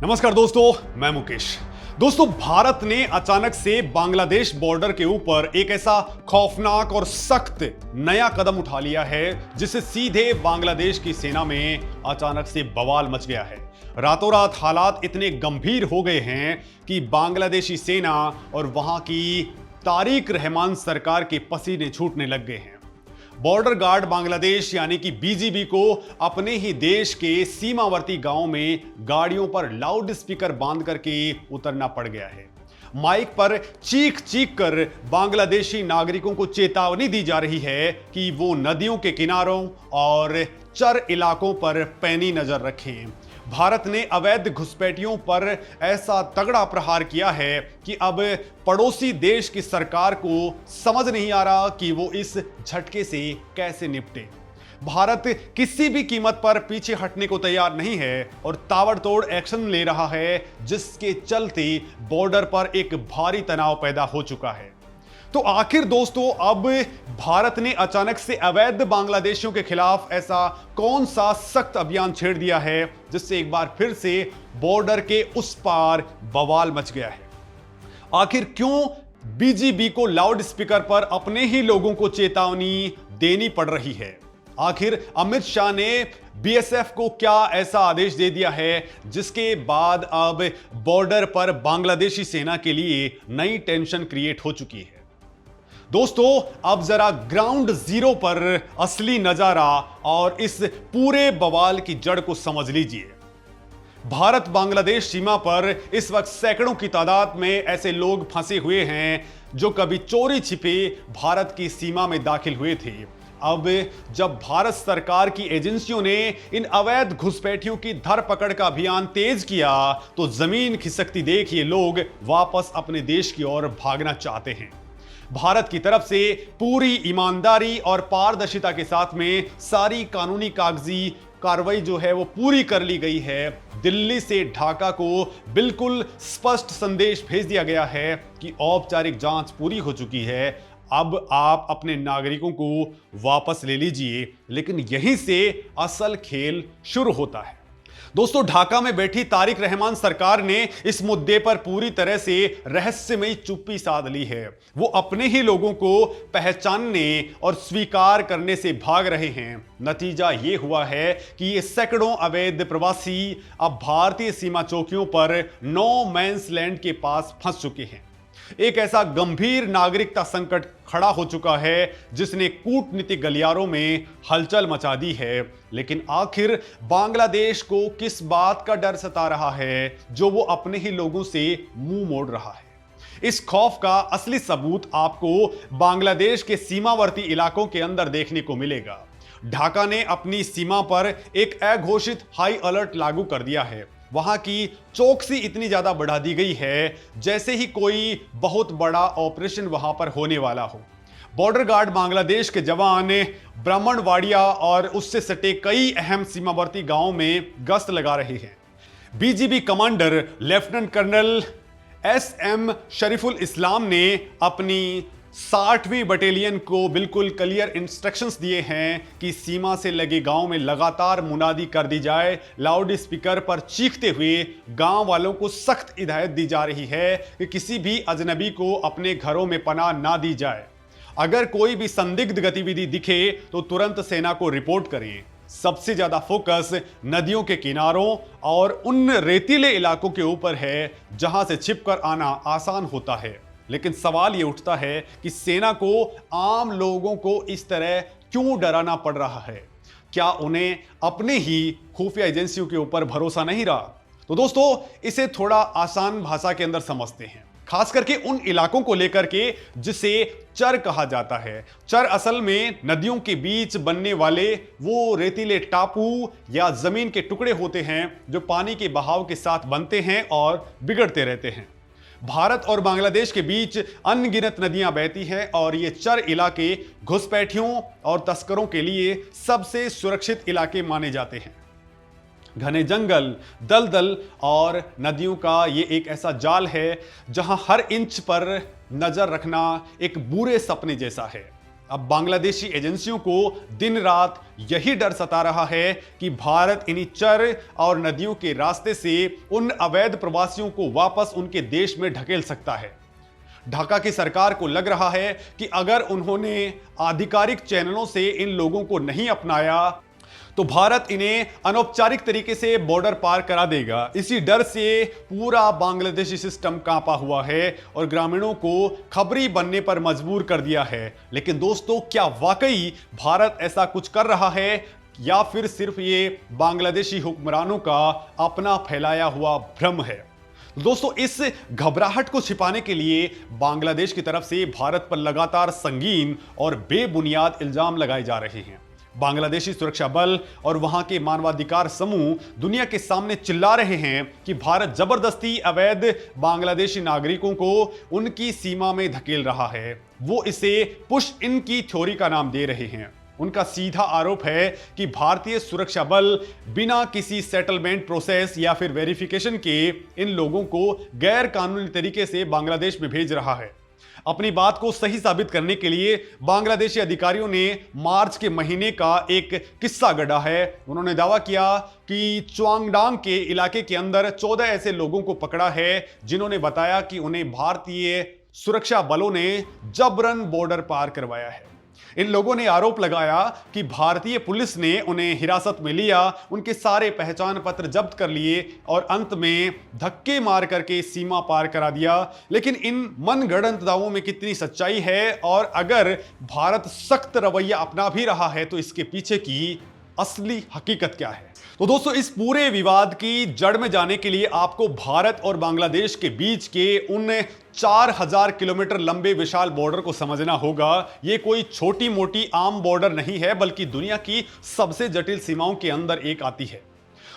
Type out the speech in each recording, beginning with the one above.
नमस्कार दोस्तों, मैं मुकेश। दोस्तों, भारत ने अचानक से बांग्लादेश बॉर्डर के ऊपर एक ऐसा खौफनाक और सख्त नया कदम उठा लिया है जिससे सीधे बांग्लादेश की सेना में अचानक से बवाल मच गया है। रातों रात हालात इतने गंभीर हो गए हैं कि बांग्लादेशी सेना और वहां की तारिक रहमान सरकार के पसीने छूटने लग गए हैं। बॉर्डर गार्ड बांग्लादेश यानी कि बीजीबी को अपने ही देश के सीमावर्ती गांव में गाड़ियों पर लाउड स्पीकर बांध करके उतरना पड़ गया है। माइक पर चीख चीख कर बांग्लादेशी नागरिकों को चेतावनी दी जा रही है कि वो नदियों के किनारों और चर इलाकों पर पैनी नजर रखें। भारत ने अवैध घुसपैठियों पर ऐसा तगड़ा प्रहार किया है कि अब पड़ोसी देश की सरकार को समझ नहीं आ रहा कि वो इस झटके से कैसे निपटे। भारत किसी भी कीमत पर पीछे हटने को तैयार नहीं है और ताबड़तोड़ एक्शन ले रहा है, जिसके चलते बॉर्डर पर एक भारी तनाव पैदा हो चुका है। तो आखिर दोस्तों, अब भारत ने अचानक से अवैध बांग्लादेशियों के खिलाफ ऐसा कौन सा सख्त अभियान छेड़ दिया है जिससे एक बार फिर से बॉर्डर के उस पार बवाल मच गया है? आखिर क्यों बीजीबी को लाउड स्पीकर पर अपने ही लोगों को चेतावनी देनी पड़ रही है? आखिर अमित शाह ने बीएसएफ को क्या ऐसा आदेश दे दिया है जिसके बाद अब बॉर्डर पर बांग्लादेशी सेना के लिए नई टेंशन क्रिएट हो चुकी है? दोस्तों, अब जरा ग्राउंड जीरो पर असली नजारा और इस पूरे बवाल की जड़ को समझ लीजिए। भारत बांग्लादेश सीमा पर इस वक्त सैकड़ों की तादाद में ऐसे लोग फंसे हुए हैं जो कभी चोरी छिपे भारत की सीमा में दाखिल हुए थे। अब जब भारत सरकार की एजेंसियों ने इन अवैध घुसपैठियों की धरपकड़ का अभियान तेज किया तो जमीन खिसकती देख ये लोग वापस अपने देश की ओर भागना चाहते हैं। भारत की तरफ से पूरी ईमानदारी और पारदर्शिता के साथ में सारी कानूनी कागजी कार्रवाई जो है वो पूरी कर ली गई है। दिल्ली से ढाका को बिल्कुल स्पष्ट संदेश भेज दिया गया है कि औपचारिक जांच पूरी हो चुकी है, अब आप अपने नागरिकों को वापस ले लीजिए। लेकिन यहीं से असल खेल शुरू होता है। दोस्तों, ढाका में बैठी तारिक रहमान सरकार ने इस मुद्दे पर पूरी तरह से रहस्यमयी चुप्पी साध ली है। वो अपने ही लोगों को पहचानने और स्वीकार करने से भाग रहे हैं। नतीजा ये हुआ है कि ये सैकड़ों अवैध प्रवासी अब भारतीय सीमा चौकियों पर नो मैंस लैंड के पास फंस चुके हैं। एक ऐसा गंभीर नागरिकता संकट खड़ा हो चुका है जिसने कूटनीतिक गलियारों में हलचल मचा दी है। लेकिन आखिर बांग्लादेश को किस बात का डर सता रहा है जो वो अपने ही लोगों से मुंह मोड़ रहा है? इस खौफ का असली सबूत आपको बांग्लादेश के सीमावर्ती इलाकों के अंदर देखने को मिलेगा। ढाका ने अपनी सीमा पर एक अघोषित हाई अलर्ट लागू कर दिया है। वहां की चौकसी इतनी ज्यादा बढ़ा दी गई है जैसे ही कोई बहुत बड़ा ऑपरेशन वहां पर होने वाला हो। बॉर्डर गार्ड बांग्लादेश के जवान ब्राह्मणवाड़िया और उससे सटे कई अहम सीमावर्ती गांवों में गश्त लगा रहे हैं। BGB commander lieutenant colonel SM Shariful Islam ने अपनी 60वीं बटालियन को बिल्कुल क्लियर इंस्ट्रक्शंस दिए हैं कि सीमा से लगे गांव में लगातार मुनादी कर दी जाए। लाउड स्पीकर पर चीखते हुए गांव वालों को सख्त हिदायत दी जा रही है कि किसी भी अजनबी को अपने घरों में पनाह ना दी जाए। अगर कोई भी संदिग्ध गतिविधि दिखे तो तुरंत सेना को रिपोर्ट करें। सबसे ज्यादा फोकस नदियों के किनारों और उन रेतीले इलाकों के ऊपर है जहां से छिपकर आना आसान होता है। लेकिन सवाल ये उठता है कि सेना को आम लोगों को इस तरह क्यों डराना पड़ रहा है? क्या उन्हें अपने ही खुफिया एजेंसियों के ऊपर भरोसा नहीं रहा? तो दोस्तों, इसे थोड़ा आसान भाषा के अंदर समझते हैं, खास करके उन इलाकों को लेकर के जिसे चर कहा जाता है। चर असल में नदियों के बीच बनने वाले वो रेतीले टापू या जमीन के टुकड़े होते हैं जो पानी के बहाव के साथ बनते हैं और बिगड़ते रहते हैं। भारत और बांग्लादेश के बीच अनगिनत नदियां बहती हैं और ये चर इलाके घुसपैठियों और तस्करों के लिए सबसे सुरक्षित इलाके माने जाते हैं। घने जंगल, दलदल और नदियों का ये एक ऐसा जाल है जहां हर इंच पर नजर रखना एक बुरे सपने जैसा है। अब बांग्लादेशी एजेंसियों को दिन रात यही डर सता रहा है कि भारत इन्हीं चर और नदियों के रास्ते से उन अवैध प्रवासियों को वापस उनके देश में ढकेल सकता है। ढाका की सरकार को लग रहा है कि अगर उन्होंने आधिकारिक चैनलों से इन लोगों को नहीं अपनाया तो भारत इन्हें अनौपचारिक तरीके से बॉर्डर पार करा देगा। इसी डर से पूरा बांग्लादेशी सिस्टम कांपा हुआ है और ग्रामीणों को खबरी बनने पर मजबूर कर दिया है। लेकिन दोस्तों, क्या वाकई भारत ऐसा कुछ कर रहा है या फिर सिर्फ ये बांग्लादेशी हुक्मरानों का अपना फैलाया हुआ भ्रम है? दोस्तों, इस घबराहट को छिपाने के लिए बांग्लादेश की तरफ से भारत पर लगातार संगीन और बेबुनियाद इल्जाम लगाए जा रहे हैं। बांग्लादेशी सुरक्षा बल और वहां के मानवाधिकार समूह दुनिया के सामने चिल्ला रहे हैं कि भारत जबरदस्ती अवैध बांग्लादेशी नागरिकों को उनकी सीमा में धकेल रहा है। वो इसे पुश इन की थ्योरी का नाम दे रहे हैं। उनका सीधा आरोप है कि भारतीय सुरक्षा बल बिना किसी सेटलमेंट प्रोसेस या फिर वेरिफिकेशन के इन लोगों को गैर कानूनी तरीके से बांग्लादेश में भेज रहा है। अपनी बात को सही साबित करने के लिए बांग्लादेशी अधिकारियों ने मार्च के महीने का एक किस्सा गढ़ा है। उन्होंने दावा किया कि च्वांगडांग के इलाके के अंदर 14 ऐसे लोगों को पकड़ा है जिन्होंने बताया कि उन्हें भारतीय सुरक्षा बलों ने जबरन बॉर्डर पार करवाया है। इन लोगों ने आरोप लगाया कि भारतीय पुलिस ने उन्हें हिरासत में लिया, उनके सारे पहचान पत्र जब्त कर लिए और अंत में धक्के मार करके सीमा पार करा दिया। लेकिन इन मनगढ़ंत दावों में कितनी सच्चाई है और अगर भारत सख्त रवैया अपना भी रहा है तो इसके पीछे की असली हकीकत क्या है? तो दोस्तों, इस पूरे विवाद की जड़ में जाने के लिए आपको भारत और बांग्लादेश के बीच के उन 4000 किलोमीटर लंबे विशाल बॉर्डर को समझना होगा। यह कोई छोटी मोटी आम बॉर्डर नहीं है, बल्कि दुनिया की सबसे जटिल सीमाओं के अंदर एक आती है।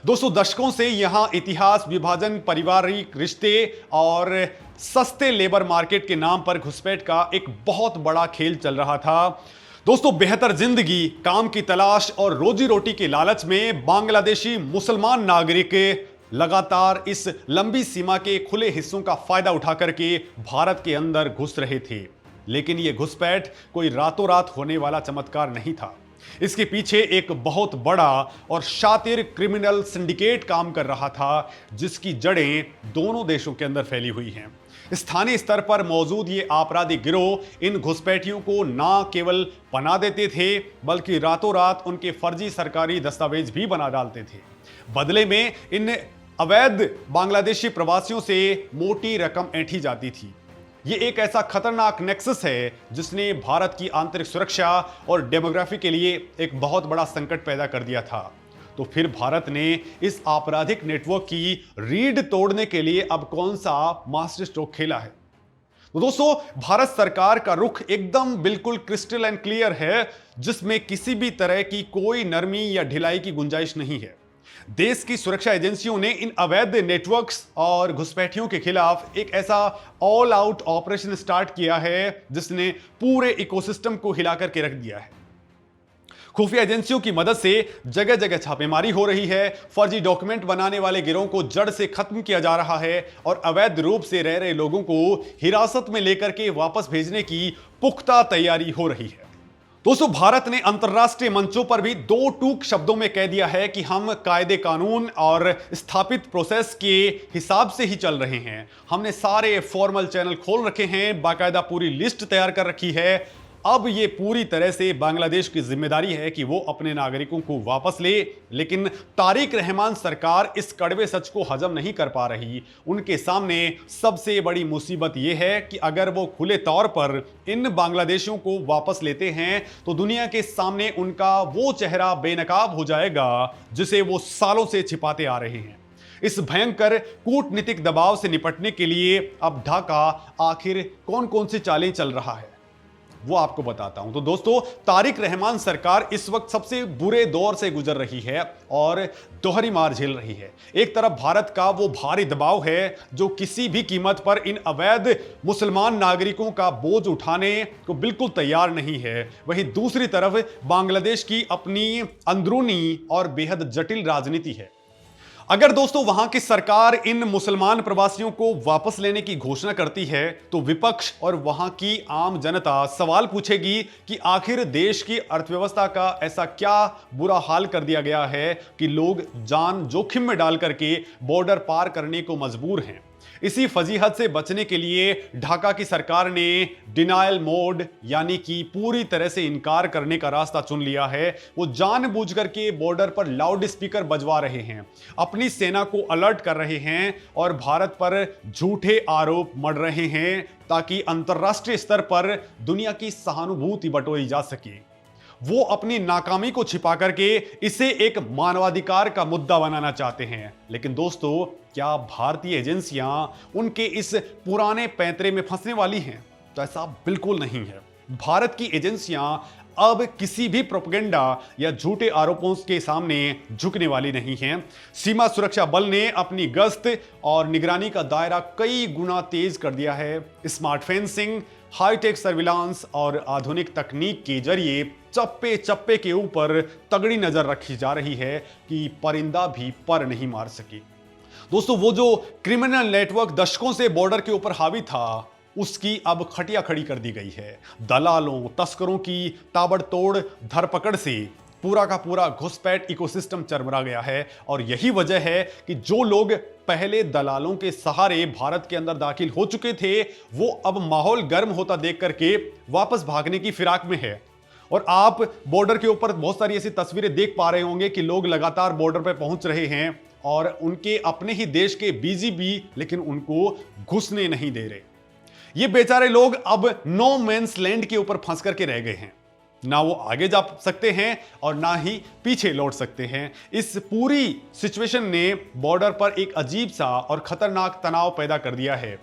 दोस्तों, दशकों से यहां इतिहास, विभाजन, पारिवारिक रिश्ते और सस्ते लेबर मार्केट के नाम पर घुसपैठ का एक बहुत बड़ा खेल चल रहा था। दोस्तों, बेहतर जिंदगी, काम की तलाश और रोजी रोटी के लालच में बांग्लादेशी मुसलमान नागरिक लगातार इस लंबी सीमा के खुले हिस्सों का फायदा उठा करके भारत के अंदर घुस रहे थे। लेकिन यह घुसपैठ कोई रातों रात होने वाला चमत्कार नहीं था। इसके पीछे एक बहुत बड़ा और शातिर क्रिमिनल सिंडिकेट काम कर रहा था, जिसकी जड़ें दोनों देशों के अंदर फैली हुई हैं। स्थानीय स्तर पर मौजूद ये आपराधिक गिरोह इन घुसपैठियों को ना केवल पनाह देते थे, बल्कि रातों रात उनके फर्जी सरकारी दस्तावेज भी बना डालते थे। बदले में इन अवैध बांग्लादेशी प्रवासियों से मोटी रकम ऐंठी जाती थी। ये एक ऐसा खतरनाक नेक्सस है जिसने भारत की आंतरिक सुरक्षा और डेमोग्राफी के लिए एक बहुत बड़ा संकट पैदा कर दिया था। तो फिर भारत ने इस आपराधिक नेटवर्क की रीढ़ तोड़ने के लिए अब कौन सा मास्टर स्ट्रोक खेला है? तो दोस्तों, भारत सरकार का रुख एकदम बिल्कुल क्रिस्टल एंड क्लियर है, जिसमें किसी भी तरह की कोई नरमी या ढिलाई की गुंजाइश नहीं है। देश की सुरक्षा एजेंसियों ने इन अवैध नेटवर्क्स और घुसपैठियों के खिलाफ एक ऐसा ऑल आउट ऑपरेशन स्टार्ट किया है जिसने पूरे इकोसिस्टम को हिला करके रख दिया है। खुफिया एजेंसियों की मदद से जगह जगह छापेमारी हो रही है, फर्जी डॉक्यूमेंट बनाने वाले गिरोह को जड़ से खत्म किया जा रहा है और अवैध रूप से रह रहे लोगों को हिरासत में लेकर के वापस भेजने की पुख्ता तैयारी हो रही है। दोस्तों, भारत ने अंतर्राष्ट्रीय मंचों पर भी दो टूक शब्दों में कह दिया है कि हम कायदे कानून और स्थापित प्रोसेस के हिसाब से ही चल रहे हैं। हमने सारे फॉर्मल चैनल खोल रखे हैं, बाकायदा पूरी लिस्ट तैयार कर रखी है। अब ये पूरी तरह से बांग्लादेश की जिम्मेदारी है कि वो अपने नागरिकों को वापस ले। लेकिन तारिक रहमान सरकार इस कड़वे सच को हजम नहीं कर पा रही। उनके सामने सबसे बड़ी मुसीबत ये है कि अगर वो खुले तौर पर इन बांग्लादेशियों को वापस लेते हैं तो दुनिया के सामने उनका वो चेहरा बेनकाब हो जाएगा जिसे वो सालों से छिपाते आ रहे हैं। इस भयंकर कूटनीतिक दबाव से निपटने के लिए अब ढाका आखिर कौन कौन सी चालें चल रहा है, वो आपको बताता हूं। तो दोस्तों, तारिक रहमान सरकार इस वक्त सबसे बुरे दौर से गुजर रही है और दोहरी मार झेल रही है। एक तरफ भारत का वो भारी दबाव है जो किसी भी कीमत पर इन अवैध मुसलमान नागरिकों का बोझ उठाने को बिल्कुल तैयार नहीं है। वहीं दूसरी तरफ बांग्लादेश की अपनी अंदरूनी और बेहद जटिल राजनीति है। अगर दोस्तों वहां की सरकार इन मुसलमान प्रवासियों को वापस लेने की घोषणा करती है तो विपक्ष और वहां की आम जनता सवाल पूछेगी कि आखिर देश की अर्थव्यवस्था का ऐसा क्या बुरा हाल कर दिया गया है कि लोग जान जोखिम में डाल करके बॉर्डर पार करने को मजबूर हैं। इसी फजीहत से बचने के लिए ढाका की सरकार ने डिनायल मोड यानी कि पूरी तरह से इनकार करने का रास्ता चुन लिया है। वो जानबूझकर के बॉर्डर पर लाउड स्पीकर बजवा रहे हैं, अपनी सेना को अलर्ट कर रहे हैं और भारत पर झूठे आरोप मढ़ रहे हैं ताकि अंतर्राष्ट्रीय स्तर पर दुनिया की सहानुभूति बटोरी जा सके। वो अपनी नाकामी को छिपा करके इसे एक मानवाधिकार का मुद्दा बनाना चाहते हैं। लेकिन दोस्तों, क्या भारतीय एजेंसियां उनके इस पुराने पैंतरे में फंसने वाली हैं? तो ऐसा बिल्कुल नहीं है। भारत की एजेंसियां अब किसी भी प्रोपेगेंडा या झूठे आरोपों के सामने झुकने वाली नहीं हैं। सीमा सुरक्षा बल ने अपनी गश्त और निगरानी का दायरा कई गुना तेज कर दिया है। स्मार्ट फेंसिंग, हाईटेक सर्विलांस और आधुनिक तकनीक के जरिए चप्पे चप्पे के ऊपर तगड़ी नजर रखी जा रही है कि परिंदा भी पर नहीं मार सके। दोस्तों, वो जो क्रिमिनल नेटवर्क दशकों से बॉर्डर के ऊपर हावी था, उसकी अब खटिया खड़ी कर दी गई है। दलालों, तस्करों की ताबड़तोड़ धरपकड़ से पूरा का पूरा घुसपैठ इकोसिस्टम चरमरा गया है और यही वजह है कि जो लोग पहले दलालों के सहारे भारत के अंदर दाखिल हो चुके थे, वो अब माहौल गर्म होता देख करके वापस भागने की फिराक में है। और आप बॉर्डर के ऊपर बहुत सारी ऐसी तस्वीरें देख पा रहे होंगे कि लोग लगातार बॉर्डर पर पहुंच रहे हैं और उनके अपने ही देश के बीजीबी लेकिन उनको घुसने नहीं दे रहे। ये बेचारे लोग अब नो मैंस लैंड के ऊपर फंस करके रह गए हैं। ना वो आगे जा सकते हैं और ना ही पीछे लौट सकते हैं। इस पूरी सिचुएशन ने बॉर्डर पर एक अजीब सा और खतरनाक तनाव पैदा कर दिया है।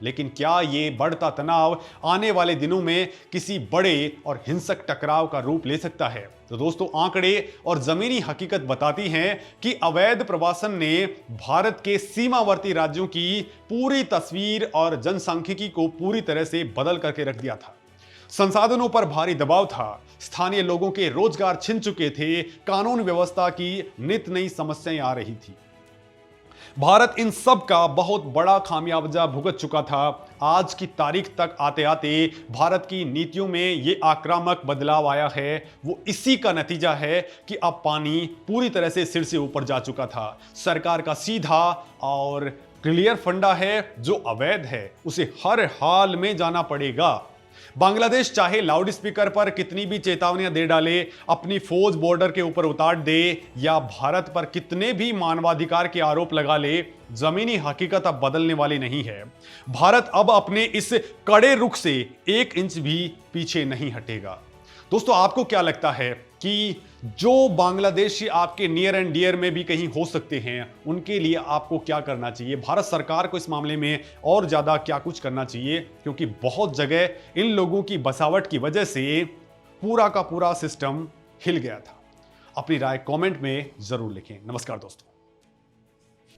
लेकिन क्या ये बढ़ता तनाव आने वाले दिनों में किसी बड़े और हिंसक टकराव का रूप ले सकता है? तो दोस्तों, आंकड़े और जमीनी हकीकत बताती हैं कि अवैध प्रवासन ने भारत के सीमावर्ती राज्यों की पूरी तस्वीर और जनसांख्यिकी को पूरी तरह से बदल करके रख दिया था। संसाधनों पर भारी दबाव था, स्थानीय लोगों के रोजगार छिन चुके थे, कानून व्यवस्था की नित नई समस्याएं आ रही थी। भारत इन सब का बहुत बड़ा खामियाजा भुगत चुका था। आज की तारीख तक आते आते भारत की नीतियों में ये आक्रामक बदलाव आया है। वो इसी का नतीजा है कि अब पानी पूरी तरह से सिर से ऊपर जा चुका था। सरकार का सीधा और क्लियर फंडा है, जो अवैध है उसे हर हाल में जाना पड़ेगा। बांग्लादेश चाहे लाउड स्पीकर पर कितनी भी चेतावनियां दे डाले, अपनी फौज बॉर्डर के ऊपर उतार दे या भारत पर कितने भी मानवाधिकार के आरोप लगा ले, जमीनी हकीकत अब बदलने वाली नहीं है। भारत अब अपने इस कड़े रुख से 1 इंच भी पीछे नहीं हटेगा। दोस्तों, आपको क्या लगता है कि जो बांग्लादेशी आपके नियर एंड डियर में भी कहीं हो सकते हैं, उनके लिए आपको क्या करना चाहिए? भारत सरकार को इस मामले में और ज्यादा क्या कुछ करना चाहिए? क्योंकि बहुत जगह इन लोगों की बसावट की वजह से पूरा का पूरा सिस्टम हिल गया था। अपनी राय कमेंट में जरूर लिखें। नमस्कार दोस्तों।